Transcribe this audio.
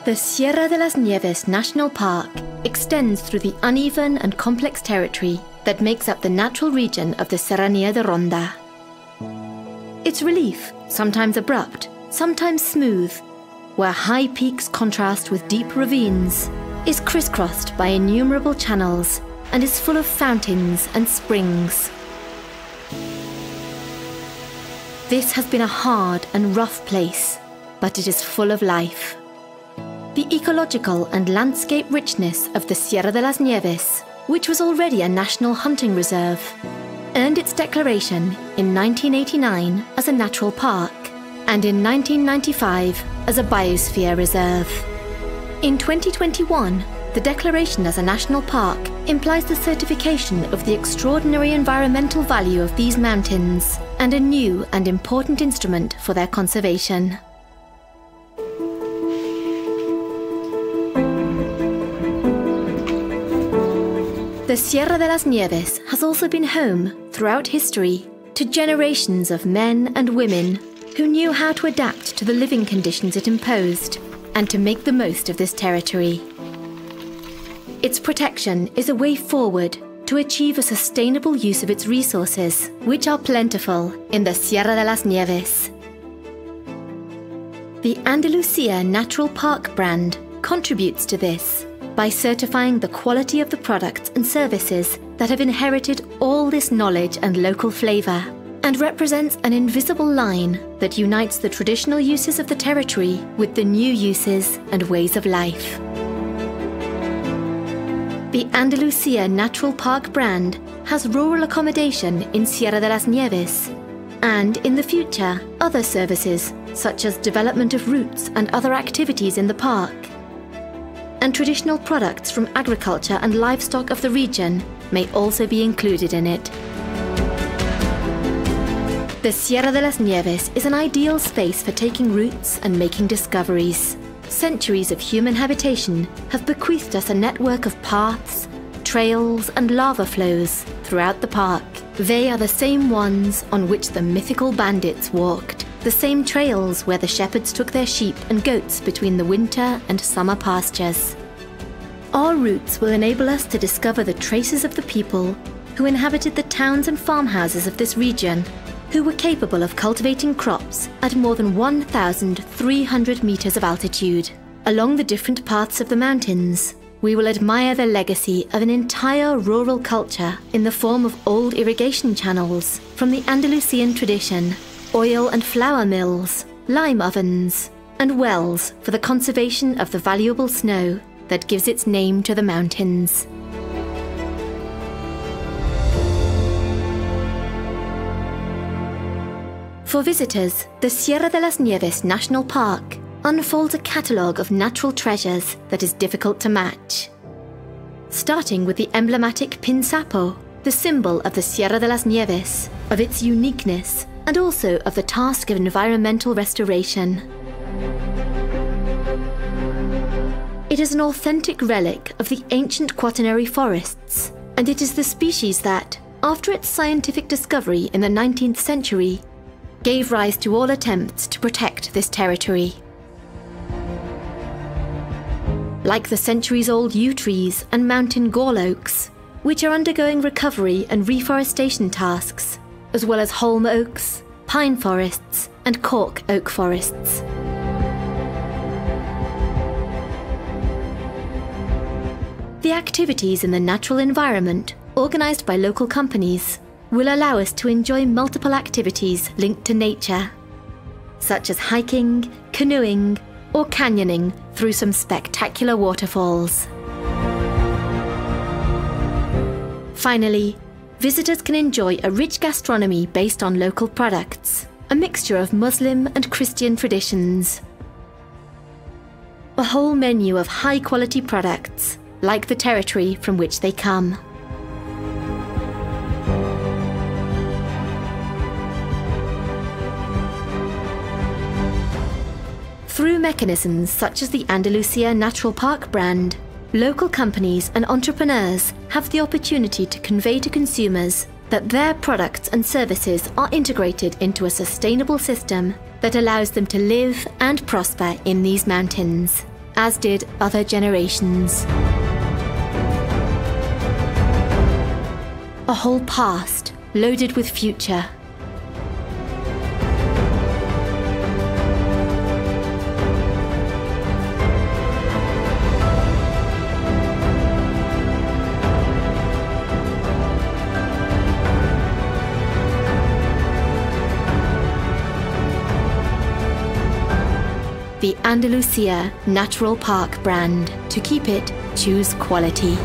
The Sierra de las Nieves National Park extends through the uneven and complex territory that makes up the natural region of the Serranía de Ronda. Its relief, sometimes abrupt, sometimes smooth, where high peaks contrast with deep ravines, is crisscrossed by innumerable channels and is full of fountains and springs. This has been a hard and rough place, but it is full of life. The ecological and landscape richness of the Sierra de las Nieves, which was already a national hunting reserve, earned its declaration in 1989 as a natural park and in 1995 as a biosphere reserve. In 2021, the declaration as a national park implies the certification of the extraordinary environmental value of these mountains and a new and important instrument for their conservation. The Sierra de las Nieves has also been home, throughout history, to generations of men and women who knew how to adapt to the living conditions it imposed and to make the most of this territory. Its protection is a way forward to achieve a sustainable use of its resources, which are plentiful in the Sierra de las Nieves. The Andalusia Natural Park brand contributes to this by certifying the quality of the products and services that have inherited all this knowledge and local flavour, and represents an invisible line that unites the traditional uses of the territory with the new uses and ways of life. The Andalusia Natural Park brand has rural accommodation in Sierra de las Nieves, and in the future, other services such as development of routes and other activities in the park, and traditional products from agriculture and livestock of the region may also be included in it. The Sierra de las Nieves is an ideal space for taking routes and making discoveries. Centuries of human habitation have bequeathed us a network of paths, trails and lava flows throughout the park. They are the same ones on which the mythical bandits walked, the same trails where the shepherds took their sheep and goats between the winter and summer pastures. Our routes will enable us to discover the traces of the people who inhabited the towns and farmhouses of this region, who were capable of cultivating crops at more than 1,300 meters of altitude. Along the different paths of the mountains, we will admire the legacy of an entire rural culture in the form of old irrigation channels from the Andalusian tradition, oil and flour mills, lime ovens, and wells for the conservation of the valuable snow that gives its name to the mountains. For visitors, the Sierra de las Nieves National Park unfolds a catalogue of natural treasures that is difficult to match. Starting with the emblematic Pinsapo, the symbol of the Sierra de las Nieves, of its uniqueness, and also of the task of environmental restoration. It is an authentic relic of the ancient quaternary forests, and it is the species that, after its scientific discovery in the 19th century, gave rise to all attempts to protect this territory. Like the centuries-old yew trees and mountain gall oaks, which are undergoing recovery and reforestation tasks, as well as holm oaks, pine forests, and cork oak forests. The activities in the natural environment, organised by local companies, will allow us to enjoy multiple activities linked to nature, such as hiking, canoeing, or canyoning through some spectacular waterfalls. Finally, visitors can enjoy a rich gastronomy based on local products, a mixture of Muslim and Christian traditions. A whole menu of high-quality products, like the territory from which they come. Through mechanisms such as the Andalusia Natural Park brand, local companies and entrepreneurs have the opportunity to convey to consumers that their products and services are integrated into a sustainable system that allows them to live and prosper in these mountains. as did other generations. A whole past loaded with future. The Andalusia Natural Park brand. To keep it, choose quality.